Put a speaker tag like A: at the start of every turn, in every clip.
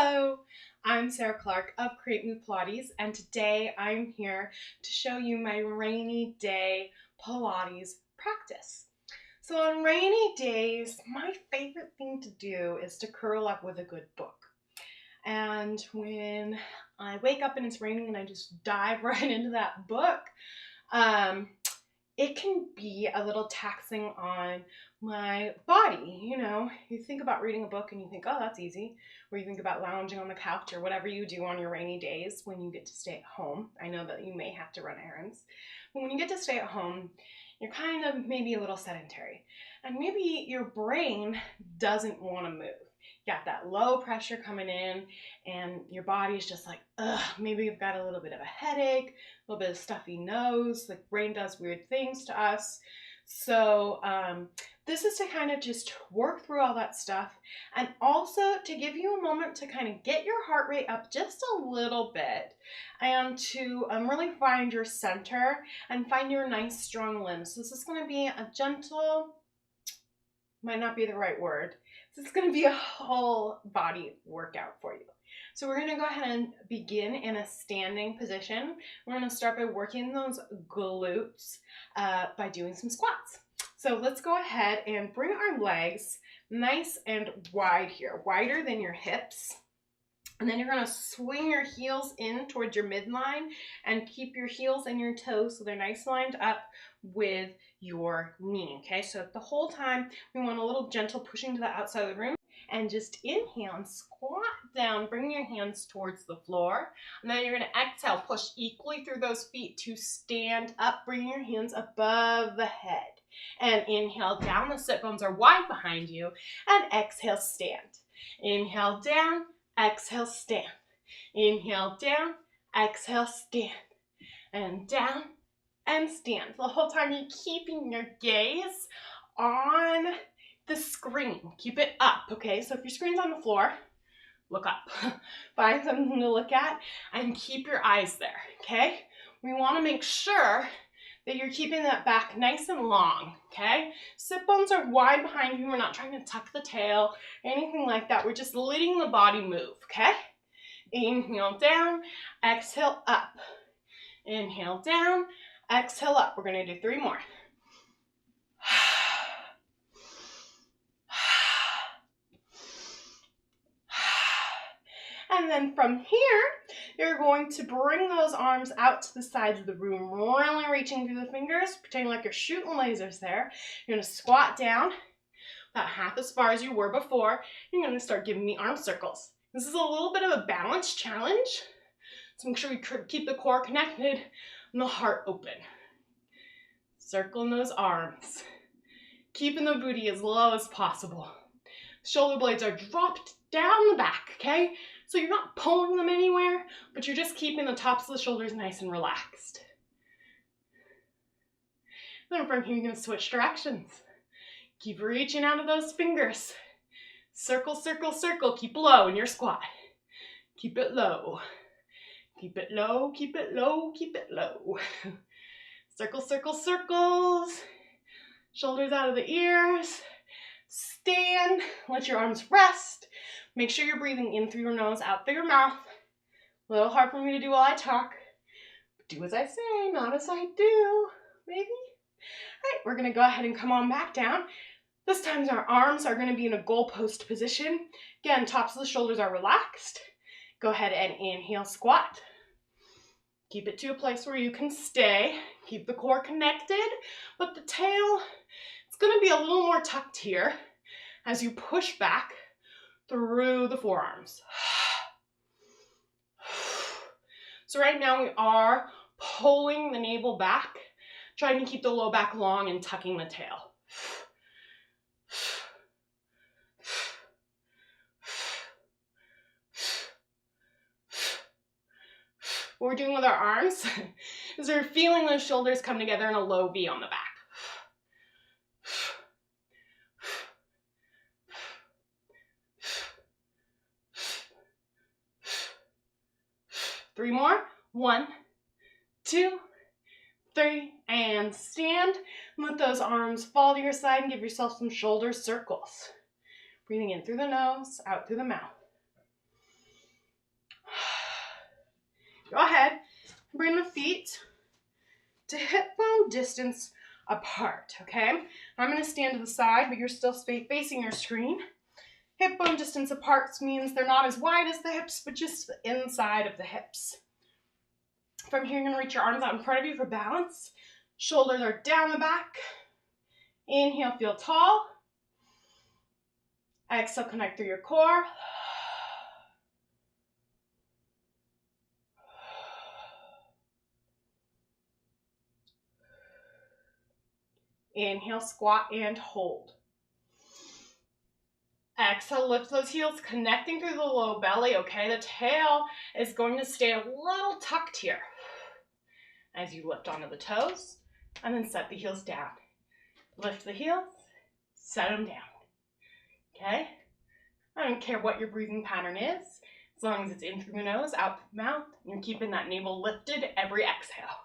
A: Hello, I'm Sarah Clark of Create Move Pilates, and today I'm here to show you my rainy day Pilates practice. So on rainy days, my favorite thing to do is to curl up with a good book. And when I wake up and it's raining and I just dive right into that book, it can be a little taxing on my body. You think about reading a book and you think, oh, that's easy. Or you think about lounging on the couch or whatever you do on your rainy days when you get to stay at home. I know that you may have to run errands. But when you get to stay at home, you're kind of maybe a little sedentary. And maybe your brain doesn't want to move. You got that low pressure coming in and your body's just like, ugh, maybe you've got a little bit of a headache, a little bit of stuffy nose, like brain does weird things to us. So this is to kind of just work through all that stuff and also to give you a moment to kind of get your heart rate up just a little bit and to really find your center and find your nice strong limbs. So this is going to be a gentle, might not be the right word. This is going to be a whole body workout for you. So we're going to go ahead and begin in a standing position. We're going to start by working those glutes by doing some squats. So let's go ahead and bring our legs nice and wide here, wider than your hips. And then you're going to swing your heels in towards your midline and keep your heels and your toes so they're nice lined up with your knee, okay? So the whole time we want a little gentle pushing to the outside of the room. And just inhale and squat down, bring your hands towards the floor. And then you're going to exhale, push equally through those feet to stand up, bring your hands above the head. And inhale down, the sit bones are wide behind you. And exhale, stand. Inhale down, exhale, stand. Inhale down, exhale, stand. And down and stand. The whole time you're keeping your gaze on the screen. Keep it up, okay? So if your screen's on the floor, look up. Find something to look at and keep your eyes there, okay? We want to make sure that you're keeping that back nice and long, okay? Sit bones are wide behind you. We're not trying to tuck the tail or anything like that. We're just letting the body move, okay? Inhale down, exhale up. Inhale down, exhale up. We're going to do 3 more. And then from here, you're going to bring those arms out to the sides of the room, really reaching through the fingers, pretending like you're shooting lasers there. You're going to squat down about half as far as you were before. You're going to start giving me arm circles. This is a little bit of a balance challenge, so make sure we keep the core connected and the heart open. Circling those arms, keeping the booty as low as possible. Shoulder blades are dropped down the back, okay? So you're not pulling them anywhere, but you're just keeping the tops of the shoulders nice and relaxed. Then from here, you're going to switch directions. Keep reaching out of those fingers. Circle, circle, circle. Keep low in your squat. Keep it low. Keep it low, keep it low, keep it low. Circle, circle, circles. Shoulders out of the ears. Stand. Let your arms rest. Make sure you're breathing in through your nose, out through your mouth. A little hard for me to do while I talk. Do as I say, not as I do, maybe. All right, we're going to go ahead and come on back down. This time our arms are going to be in a goalpost position. Again, tops of the shoulders are relaxed. Go ahead and inhale, squat. Keep it to a place where you can stay. Keep the core connected, but the tail, it's going to be a little more tucked here as you push back through the forearms. So right now we are pulling the navel back, trying to keep the low back long and tucking the tail. What we're doing with our arms is we're feeling those shoulders come together in a low V on the back. 3 more. 1, 2, 3, and stand. Let those arms fall to your side and give yourself some shoulder circles. Breathing in through the nose, out through the mouth. Go ahead, bring the feet to hip bone distance apart, okay? I'm gonna stand to the side, but you're still facing your screen. Hip bone distance apart means they're not as wide as the hips, but just the inside of the hips. From here, you're gonna reach your arms out in front of you for balance. Shoulders are down the back. Inhale, feel tall. Exhale, connect through your core. Inhale, squat and hold. Exhale, lift those heels, connecting through the low belly, okay? The tail is going to stay a little tucked here as you lift onto the toes, and then set the heels down. Lift the heels, set them down, okay? I don't care what your breathing pattern is, as long as it's in through the nose, out through the mouth, and you're keeping that navel lifted every exhale.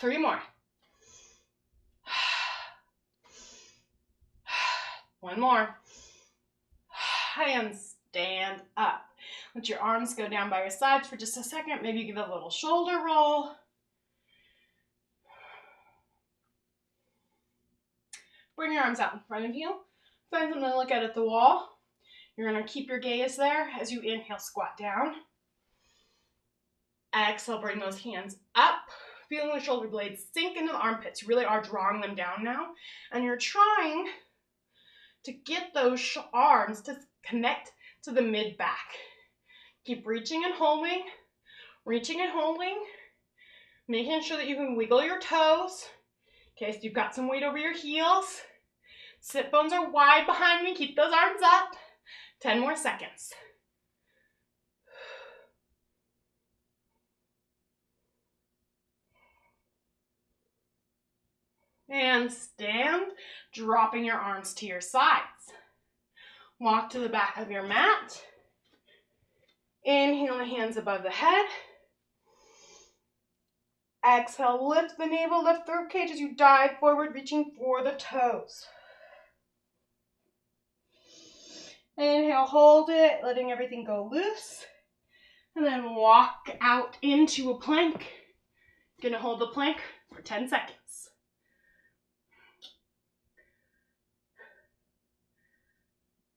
A: 3 more. 1 more. And stand up. Let your arms go down by your sides for just a second. Maybe give a little shoulder roll. Bring your arms out in front of you. Find something to look at the wall. You're going to keep your gaze there as you inhale, squat down. Exhale, bring those hands up. Feeling the shoulder blades sink into the armpits. You really are drawing them down now. And you're trying to get those arms to connect to the mid-back. Keep reaching and holding, making sure that you can wiggle your toes. Okay, so you've got some weight over your heels. Sit bones are wide behind me. Keep those arms up. 10 more seconds. And stand, dropping your arms to your sides. Walk to the back of your mat. Inhale, the hands above the head. Exhale, lift the navel, lift the ribcage as you dive forward, reaching for the toes. Inhale, hold it, letting everything go loose. And then walk out into a plank. Gonna hold the plank for 10 seconds.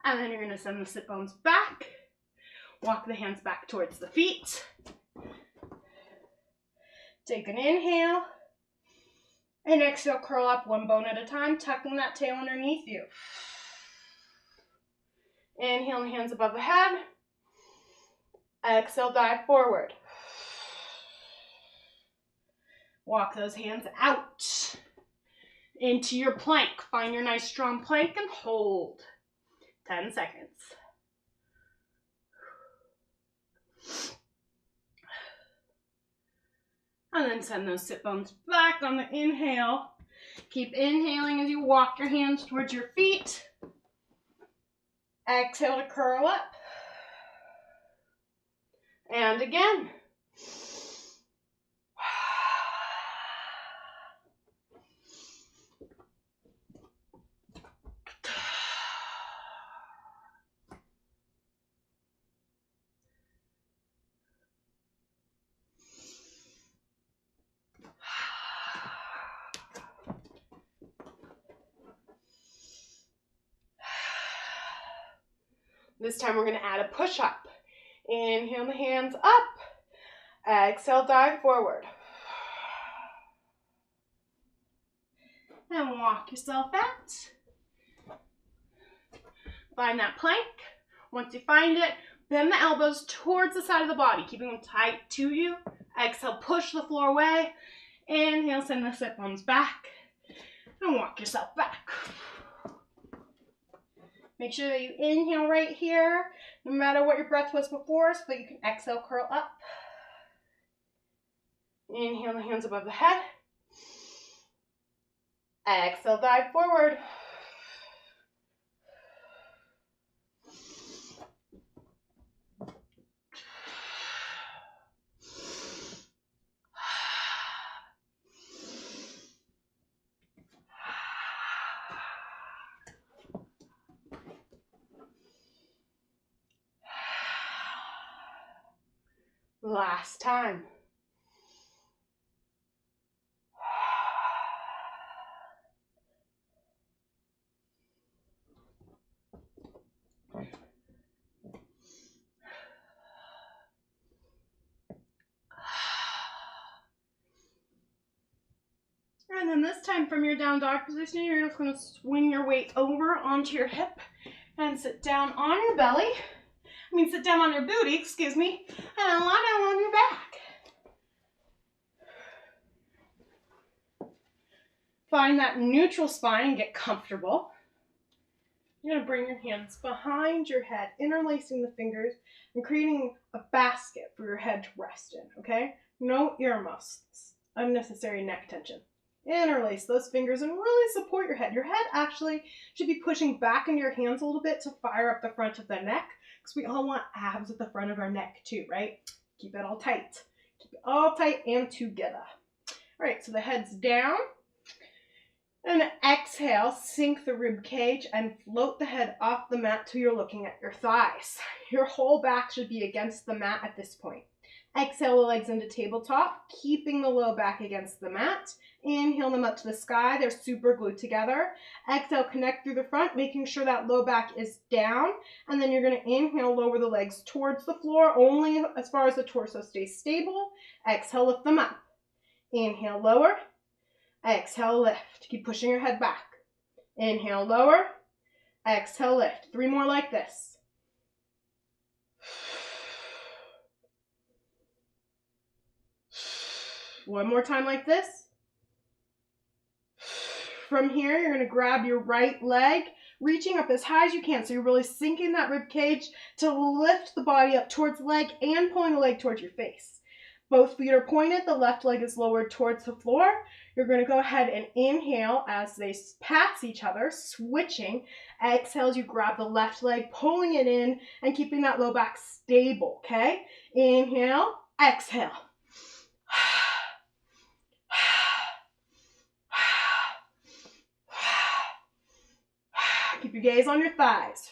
A: And then you're gonna send the sit bones back. Walk the hands back towards the feet. Take an inhale. And exhale, curl up 1 bone at a time, tucking that tail underneath you. Inhale, the hands above the head. Exhale, dive forward. Walk those hands out into your plank. Find your nice strong plank and hold. 10 seconds. And then send those sit bones back on the inhale. Keep inhaling as you walk your hands towards your feet. Exhale to curl up. And again. This time we're going to add a push-up. Inhale the hands up. Exhale, dive forward. And walk yourself out. Find that plank. Once you find it, bend the elbows towards the side of the body, keeping them tight to you. Exhale, push the floor away. Inhale, send the sit bones back. And walk yourself back. Make sure that you inhale right here, no matter what your breath was before, so that you can exhale, curl up. Inhale, the hands above the head. Exhale, dive forward. Last time. And then this time from your down dog position, you're just going to swing your weight over onto your hip and sit down on your belly. Sit down on your booty, excuse me, and lie down on your back. Find that neutral spine and get comfortable. You're going to bring your hands behind your head, interlacing the fingers and creating a basket for your head to rest in, okay? No earmuffs, unnecessary neck tension. Interlace those fingers and really support your head. Your head actually should be pushing back into your hands a little bit to fire up the front of the neck, because we all want abs at the front of our neck too, right? Keep it all tight. Keep it all tight and together. All right, so the head's down. And exhale, sink the rib cage and float the head off the mat till you're looking at your thighs. Your whole back should be against the mat at this point. Exhale the legs into tabletop, keeping the low back against the mat. Inhale them up to the sky. They're super glued together. Exhale, connect through the front, making sure that low back is down. And then you're going to inhale, lower the legs towards the floor, only as far as the torso stays stable. Exhale, lift them up. Inhale, lower. Exhale, lift. Keep pushing your head back. Inhale, lower. Exhale, lift. 3 more like this. One more time like this. From here, you're going to grab your right leg, reaching up as high as you can. So you're really sinking that rib cage to lift the body up towards the leg and pulling the leg towards your face. Both feet are pointed. The left leg is lowered towards the floor. You're going to go ahead and inhale as they pass each other, switching. Exhale as you grab the left leg, pulling it in and keeping that low back stable, okay? Inhale, exhale. Keep your gaze on your thighs.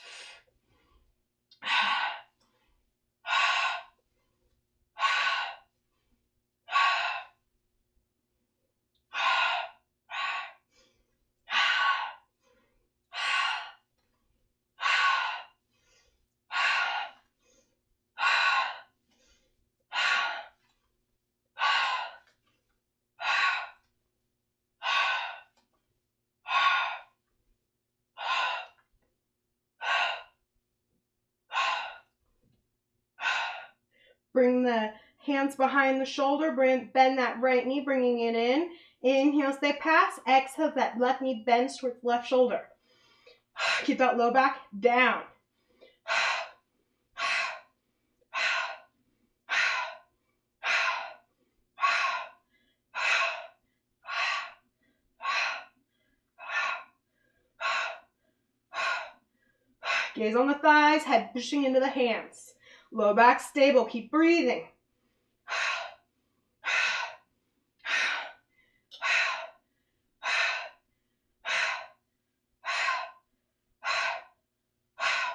A: Bring the hands behind the shoulder, bend that right knee, bringing it in. Inhale, stay pass. Exhale, that left knee bends towards left shoulder. Keep that low back down. Gaze on the thighs, head pushing into the hands. Low back stable, keep breathing.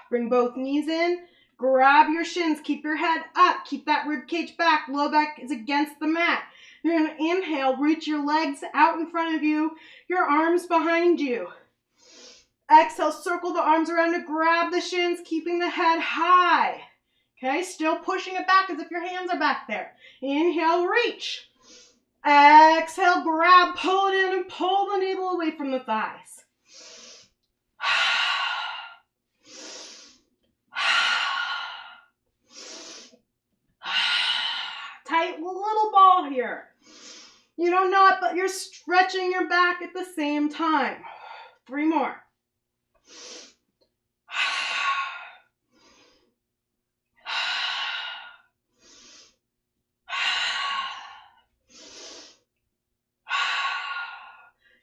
A: Bring both knees in, grab your shins, keep your head up, keep that rib cage back, low back is against the mat. You're going to inhale, reach your legs out in front of you, your arms behind you. Exhale, circle the arms around to grab the shins, keeping the head high. Okay, still pushing it back as if your hands are back there. Inhale, reach. Exhale, grab, pull it in and pull the navel away from the thighs. Tight little ball here. You don't know it, but you're stretching your back at the same time. 3 more.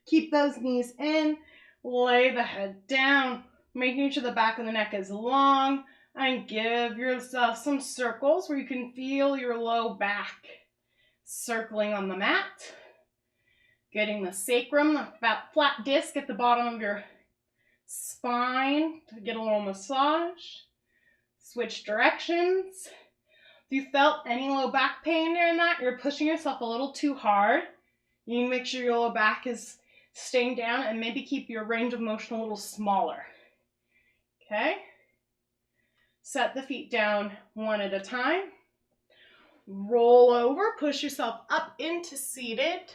A: Keep those knees in, lay the head down, making sure the back of the neck is long, and give yourself some circles where you can feel your low back circling on the mat. Getting the sacrum, the flat disc at the bottom of your spine to get a little massage. Switch directions. If you felt any low back pain during that, you're pushing yourself a little too hard. You need to make sure your low back is staying down and maybe keep your range of motion a little smaller. Okay? Set the feet down one at a time. Roll over, push yourself up into seated,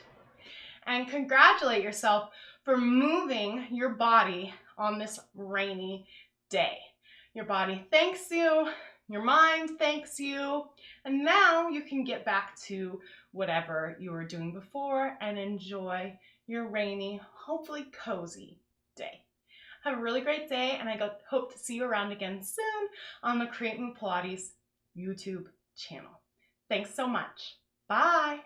A: and congratulate yourself for moving your body on this rainy day. Your body thanks you, your mind thanks you, and now you can get back to whatever you were doing before and enjoy your rainy, hopefully cozy day. Have a really great day, and I hope to see you around again soon on the Create Me Pilates YouTube channel. Thanks so much. Bye.